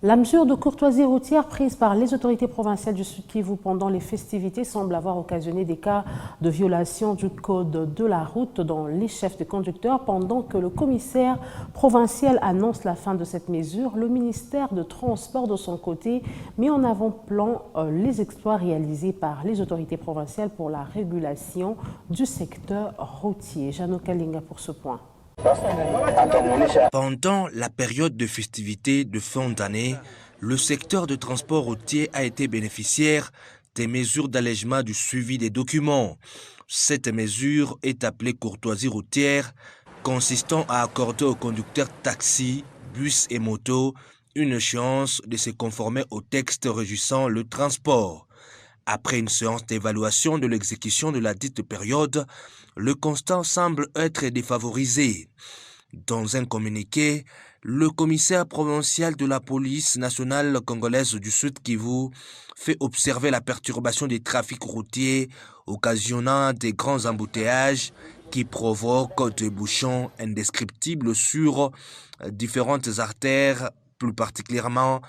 La mesure de courtoisie routière prise par les autorités provinciales du Sud Kivu pendant les festivités semble avoir occasionné des cas de violation du code de la route dans les chefs de conducteurs. Pendant que le commissaire provincial annonce la fin de cette mesure, le ministère de Transport de son côté met en avant-plan les exploits réalisés par les autorités provinciales pour la régulation du secteur routier. Jeannot Kalinga pour ce point. Pendant la période de festivités de fin d'année, le secteur de transport routier a été bénéficiaire des mesures d'allègement du suivi des documents. Cette mesure est appelée courtoisie routière, consistant à accorder aux conducteurs taxis, bus et motos une chance de se conformer aux textes régissant le transport. Après une séance d'évaluation de l'exécution de la dite période, le constat semble être défavorisé. Dans un communiqué, le commissaire provincial de la police nationale congolaise du Sud Kivu fait observer la perturbation des trafics routiers occasionnant des grands embouteillages qui provoquent des bouchons indescriptibles sur différentes artères, plus particulièrement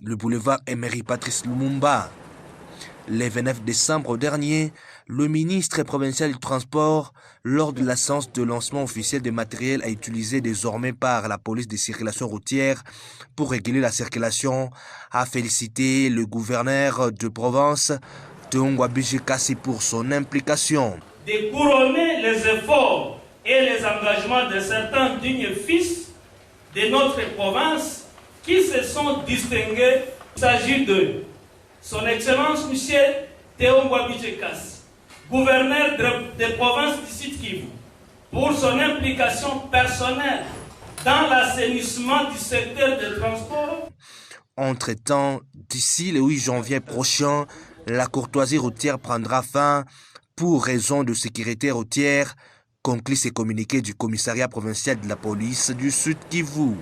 le boulevard Emery Patrice Lumumba. Le 29 décembre dernier, le ministre provincial du Transport, lors de la séance de lancement officiel des matériels à utiliser désormais par la police des circulations routières pour réguler la circulation, a félicité le gouverneur de province, Teongwa Bijekasi, pour son implication. De couronner les efforts et les engagements de certains dignes fils de notre province qui se sont distingués. Il s'agit de Son Excellence M. Teongwa Bijekasi, gouverneur des provinces du Sud Kivu, pour son implication personnelle dans l'assainissement du secteur des transports. Entre-temps, d'ici le 8 janvier prochain, la courtoisie routière prendra fin pour raison de sécurité routière, conclut ce communiqué du commissariat provincial de la police du Sud Kivu.